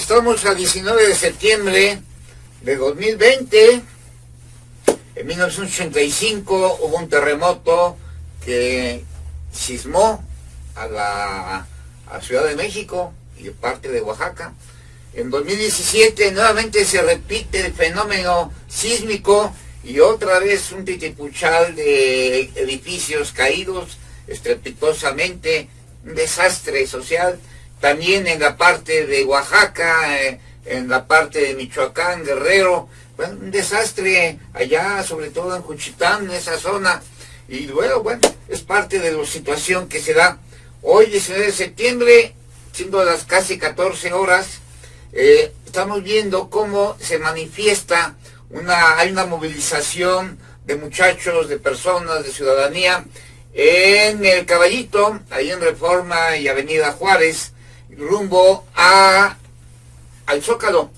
Estamos a 19 de septiembre de 2020. En 1985 hubo un terremoto que sismó a la Ciudad de México y parte de Oaxaca. En 2017 nuevamente se repite el fenómeno sísmico y otra vez un titipuchal de edificios caídos estrepitosamente, un desastre social. También en la parte de Oaxaca, en la parte de Michoacán, Guerrero, bueno, un desastre allá, sobre todo en Juchitán, en esa zona. Y luego, bueno, es parte de la situación que se da hoy, 19 de septiembre, siendo las casi 14 horas, estamos viendo cómo se manifiesta hay una movilización de muchachos, de personas, de ciudadanía, en el Caballito, ahí en Reforma y Avenida Juárez, rumbo al Zócalo.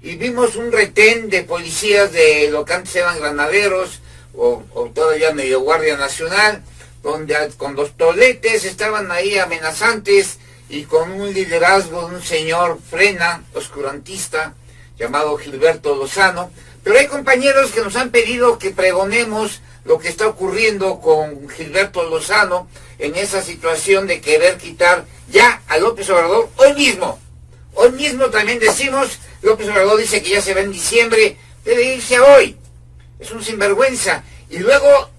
Y vimos un retén de policías de lo que antes eran granaderos, o todavía medio Guardia Nacional, donde con los toletes estaban ahí amenazantes y con un liderazgo de un señor frena, oscurantista, llamado Gilberto Lozano. Pero hay compañeros que nos han pedido que pregonemos lo que está ocurriendo con Gilberto Lozano en esa situación de querer quitar ya a López Obrador hoy mismo. Hoy mismo también decimos, López Obrador dice que ya se va en diciembre, debe irse hoy. Es un sinvergüenza. Y luego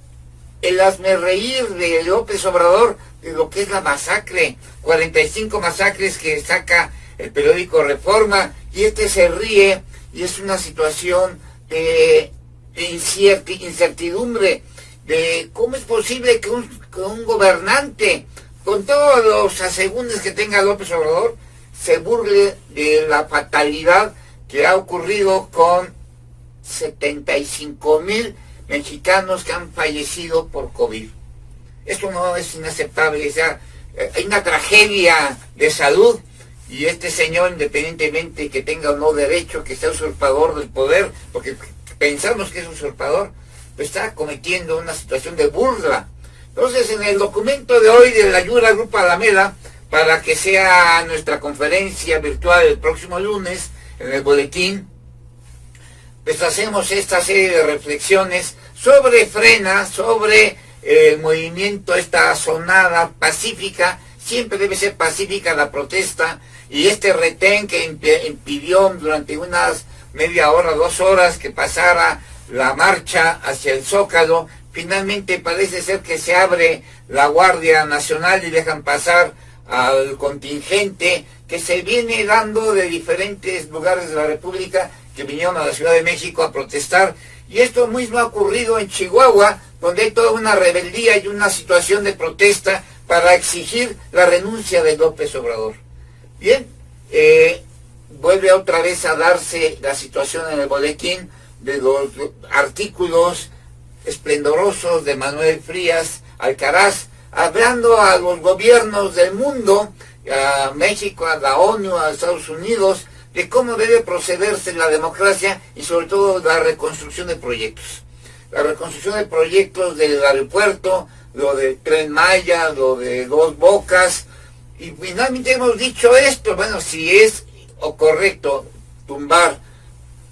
el hazmerreír de López Obrador de lo que es la masacre, 45 masacres que saca el periódico Reforma, y se ríe, y es una situación de incertidumbre, de cómo es posible que un gobernante, con todos los asegúnes que tenga López Obrador, se burle de la fatalidad que ha ocurrido con 75,000 mexicanos que han fallecido por COVID. Esto no es inaceptable. O sea, hay una tragedia de salud y este señor, independientemente que tenga o no derecho, que sea usurpador del poder, porque pensamos que es usurpador, pues está cometiendo una situación de burla. Entonces, en el documento de hoy de la ayuda al Grupo Alameda, para que sea nuestra conferencia virtual el próximo lunes, en el boletín, pues hacemos esta serie de reflexiones sobre Frena, sobre el movimiento, esta sonada pacífica. Siempre debe ser pacífica la protesta, y este retén que impidió durante unas media hora, 2 horas que pasara la marcha hacia el Zócalo. Finalmente parece ser que se abre la Guardia Nacional y dejan pasar al contingente que se viene dando de diferentes lugares de la República, que vinieron a la Ciudad de México a protestar. Y esto mismo ha ocurrido en Chihuahua, donde hay toda una rebeldía y una situación de protesta para exigir la renuncia de López Obrador. Bien, vuelve otra vez a darse la situación en el boletín de los artículos esplendorosos de Manuel Frías Alcaraz, hablando a los gobiernos del mundo, a México, a la ONU, a Estados Unidos, de cómo debe procederse la democracia y sobre todo la reconstrucción de proyectos. La reconstrucción de proyectos del aeropuerto, lo del Tren Maya, lo de Dos Bocas, y finalmente hemos dicho esto, bueno, si es correcto tumbar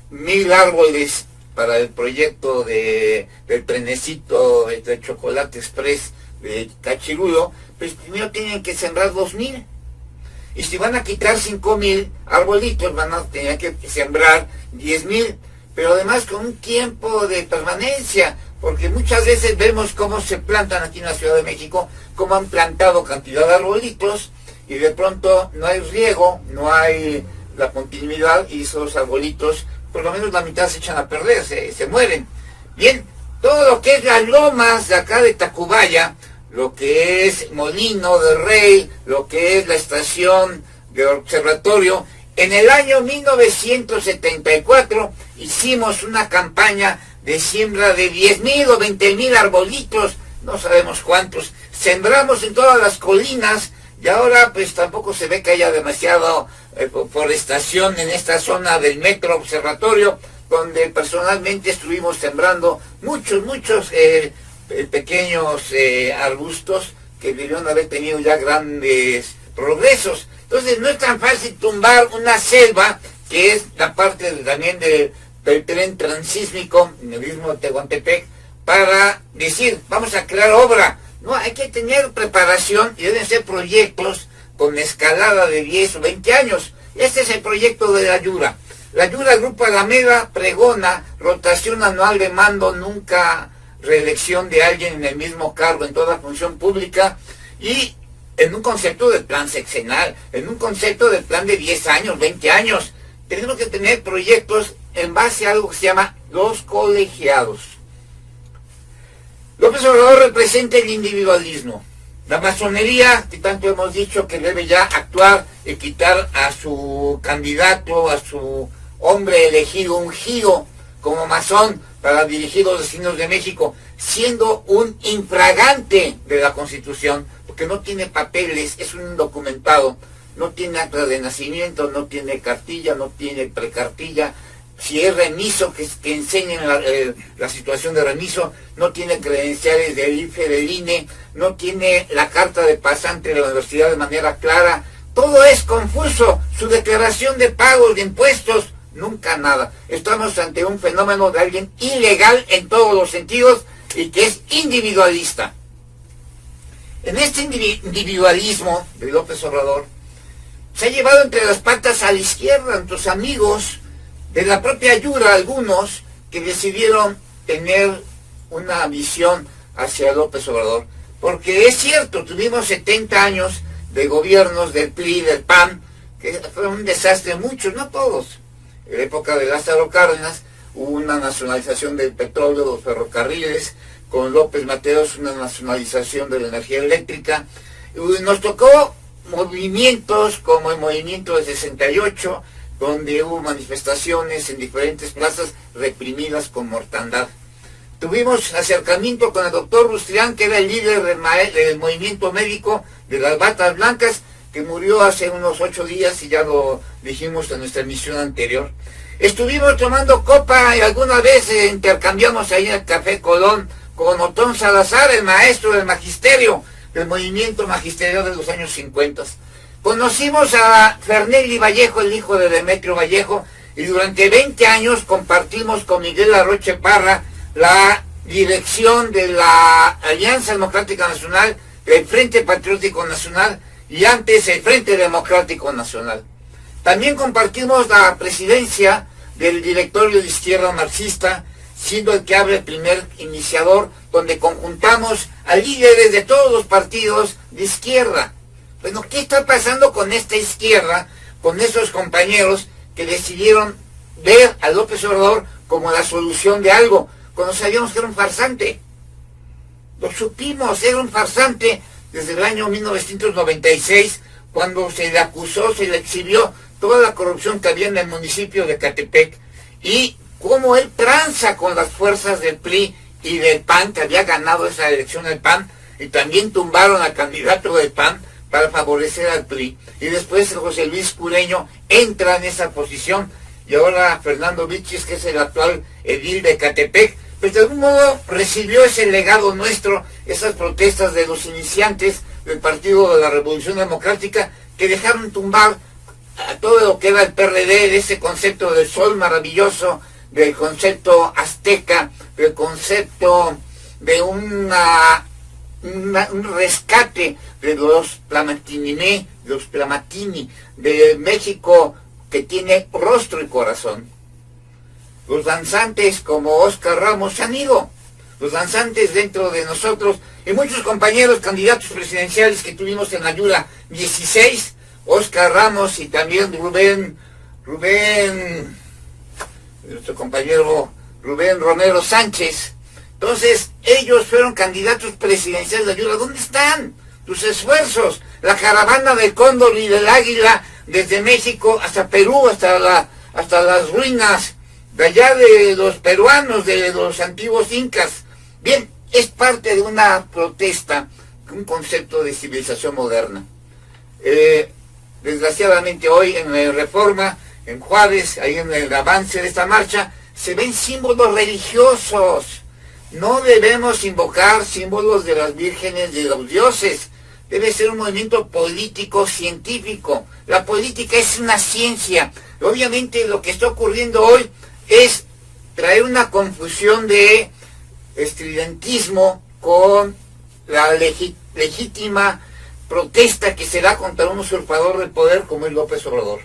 1,000 árboles para el proyecto del trenecito de Chocolate Express de Tachirulo, pues primero tienen que sembrar 2,000. Y si van a quitar 5,000 arbolitos, van a tener que sembrar 10,000, pero además con un tiempo de permanencia, porque muchas veces vemos cómo se plantan aquí en la Ciudad de México, cómo han plantado cantidad de arbolitos, y de pronto no hay riego, no hay la continuidad, y esos arbolitos, por lo menos la mitad se echan a perder, se mueren. Bien, todo lo que es las lomas de acá de Tacubaya, lo que es Molino de Rey, lo que es la estación de observatorio, en el año 1974 hicimos una campaña de siembra de 10,000 o 20,000 arbolitos, no sabemos cuántos, sembramos en todas las colinas, y ahora pues tampoco se ve que haya demasiado forestación en esta zona del Metro Observatorio, donde personalmente estuvimos sembrando muchos pequeños arbustos que debieron haber tenido ya grandes progresos. Entonces no es tan fácil tumbar una selva, que es la parte también del tren transísmico en el istmo de Tehuantepec, para decir, vamos a crear obra. No, hay que tener preparación y deben ser proyectos con escalada de 10 o 20 años. Este es el proyecto de la Yura. La Yura Grupo Alameda pregona rotación anual de mando, nunca reelección de alguien en el mismo cargo en toda función pública, y en un concepto de plan sexenal, en un concepto de plan de 10 años, 20 años. Tenemos que tener proyectos en base a algo que se llama los colegiados. López Obrador representa el individualismo. La masonería, que tanto hemos dicho que debe ya actuar y quitar a su candidato, a su hombre elegido, ungido como masón para dirigir los destinos de México, siendo un infragante de la Constitución, porque no tiene papeles, es un indocumentado, no tiene acta de nacimiento, no tiene cartilla, no tiene precartilla. Si es remiso, que enseñen la situación de remiso, no tiene credenciales del IFE, del INE, no tiene la carta de pasante de la universidad de manera clara. Todo es confuso. Su declaración de pagos de impuestos, nunca nada. Estamos ante un fenómeno de alguien ilegal en todos los sentidos y que es individualista. En este individualismo de López Obrador, se ha llevado entre las patas a la izquierda, a tus amigos de la propia Yura, algunos que decidieron tener una visión hacia López Obrador. Porque es cierto, tuvimos 70 años de gobiernos del PRI, del PAN, que fue un desastre, muchos, no todos. En la época de Lázaro Cárdenas hubo una nacionalización del petróleo, los ferrocarriles, con López Mateos una nacionalización de la energía eléctrica. Y nos tocó movimientos como el movimiento de 68, donde hubo manifestaciones en diferentes plazas reprimidas con mortandad. Tuvimos acercamiento con el doctor Rustrián, que era el líder del movimiento médico de las batas blancas, que murió hace unos 8 días y ya lo dijimos en nuestra emisión anterior. Estuvimos tomando copa y alguna vez intercambiamos ahí en el Café Colón con Otón Salazar, el maestro del magisterio, del movimiento magisterial de los años 50. Conocimos a Fernelli Vallejo, el hijo de Demetrio Vallejo, y durante 20 años compartimos con Miguel Arroche Parra la dirección de la Alianza Democrática Nacional, el Frente Patriótico Nacional y antes el Frente Democrático Nacional. También compartimos la presidencia del directorio de izquierda marxista, siendo el que abre el primer iniciador, donde conjuntamos a líderes de todos los partidos de izquierda. Bueno, ¿qué está pasando con esta izquierda, con esos compañeros que decidieron ver a López Obrador como la solución de algo, cuando sabíamos que era un farsante? Lo supimos, era un farsante desde el año 1996, cuando se le acusó, se le exhibió toda la corrupción que había en el municipio de Ecatepec, y cómo él tranza con las fuerzas del PRI y del PAN, que había ganado esa elección el PAN, y también tumbaron al candidato del PAN para favorecer al PRI. Y después José Luis Cureño entra en esa posición, y ahora Fernando Vilchis, que es el actual edil de Ecatepec, pues de algún modo recibió ese legado nuestro, esas protestas de los iniciantes del Partido de la Revolución Democrática, que dejaron tumbar a todo lo que era el PRD, de ese concepto del sol maravilloso, del concepto azteca, del concepto de un rescate de los Plamatini, de México que tiene rostro y corazón. Los danzantes como Óscar Ramos se han ido, los danzantes dentro de nosotros, y muchos compañeros candidatos presidenciales que tuvimos en la Yura 16, Óscar Ramos y también Rubén, nuestro compañero Rubén Romero Sánchez. Entonces, ellos fueron candidatos presidenciales de Ayuda. ¿Dónde están tus esfuerzos? La caravana del Cóndor y del Águila, desde México hasta Perú, hasta las ruinas de allá de los peruanos, de los antiguos incas. Bien, es parte de una protesta, un concepto de civilización moderna. Desgraciadamente hoy en la Reforma, en Juárez, ahí en el avance de esta marcha, se ven símbolos religiosos. No debemos invocar símbolos de las vírgenes, de los dioses, debe ser un movimiento político científico. La política es una ciencia. Obviamente lo que está ocurriendo hoy es traer una confusión de estridentismo con la legítima protesta que se da contra un usurpador del poder como es López Obrador.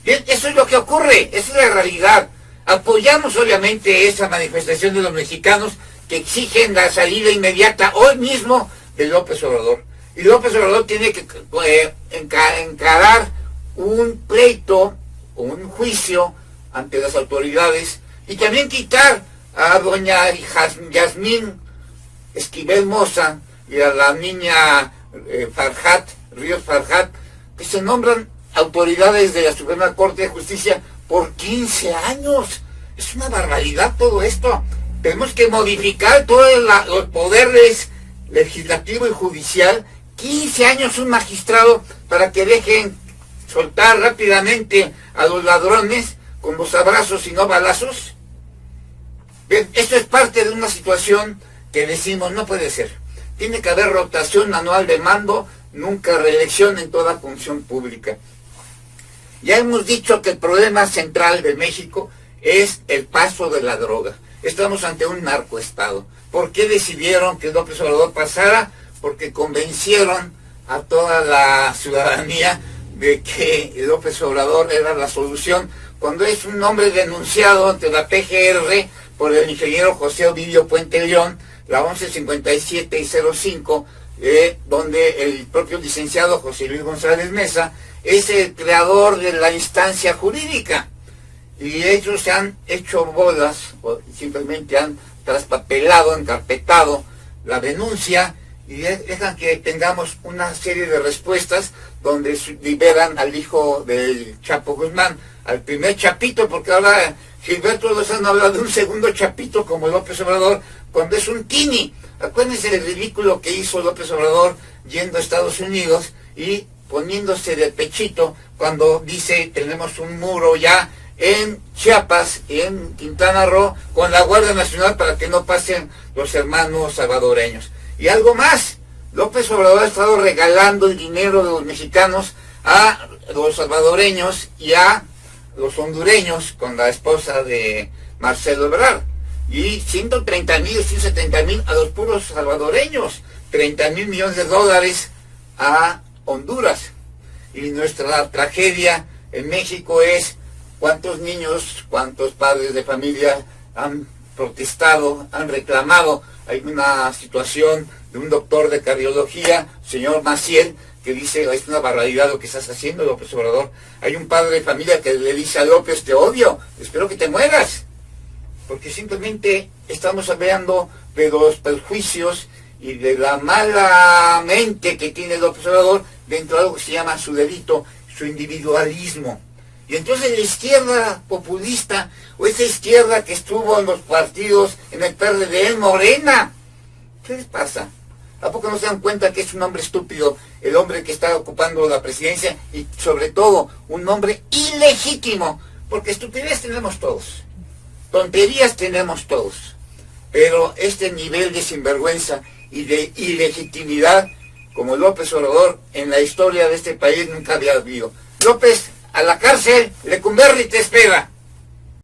Bien, eso es lo que ocurre, esa es la realidad. Apoyamos obviamente esa manifestación de los mexicanos que exigen la salida inmediata hoy mismo de López Obrador. Y López Obrador tiene que encarar un pleito, un juicio ante las autoridades y también quitar a doña Yasmín Esquivel Moza y a la niña Ríos Farhat, que se nombran autoridades de la Suprema Corte de Justicia por 15 años. Es una barbaridad todo esto. Tenemos que modificar todos los poderes legislativo y judicial. 15 años un magistrado para que dejen soltar rápidamente a los ladrones con los abrazos y no balazos. Bien, esto es parte de una situación que decimos no puede ser. Tiene que haber rotación anual de mando, nunca reelección en toda función pública. Ya hemos dicho que el problema central de México es el paso de la droga. Estamos ante un narcoestado. ¿Por qué decidieron que López Obrador pasara? Porque convencieron a toda la ciudadanía de que López Obrador era la solución, cuando es un hombre denunciado ante la PGR por el ingeniero José Ovidio Puente León, la 1157 y 05, donde el propio licenciado José Luis González Mesa es el creador de la instancia jurídica. Y ellos se han hecho bolas, o simplemente han traspapelado, encarpetado la denuncia, y dejan que tengamos una serie de respuestas donde liberan al hijo del Chapo Guzmán, al primer Chapito, porque ahora Gilberto Lozano habla de un segundo Chapito como López Obrador, cuando es un tini. Acuérdense del ridículo que hizo López Obrador yendo a Estados Unidos y poniéndose de pechito cuando dice tenemos un muro ya en Chiapas, en Quintana Roo, con la Guardia Nacional para que no pasen los hermanos salvadoreños. Y algo más, López Obrador ha estado regalando el dinero de los mexicanos a los salvadoreños y a los hondureños con la esposa de Marcelo Ebrard. Y 130,000, 170,000 a los puros salvadoreños, 30,000 millones de dólares a Honduras. Y nuestra tragedia en México es cuántos niños, cuántos padres de familia han protestado, han reclamado. Hay una situación de un doctor de cardiología, señor Maciel, que dice, es una barbaridad lo que estás haciendo, López Obrador. Hay un padre de familia que le dice a López, te odio, espero que te mueras. Porque simplemente estamos hablando de los perjuicios y de la mala mente que tiene López Obrador dentro de algo que se llama su delito, su individualismo. Y entonces la izquierda populista, o esa izquierda que estuvo en los partidos, en el PRD, en Morena, ¿qué les pasa? ¿A poco no se dan cuenta que es un hombre estúpido, el hombre que está ocupando la presidencia, y sobre todo un hombre ilegítimo? Porque estupidez tenemos todos, tonterías tenemos todos, pero este nivel de sinvergüenza y de ilegitimidad como López Obrador en la historia de este país nunca había habido. López, a la cárcel, Lecumberri te espera.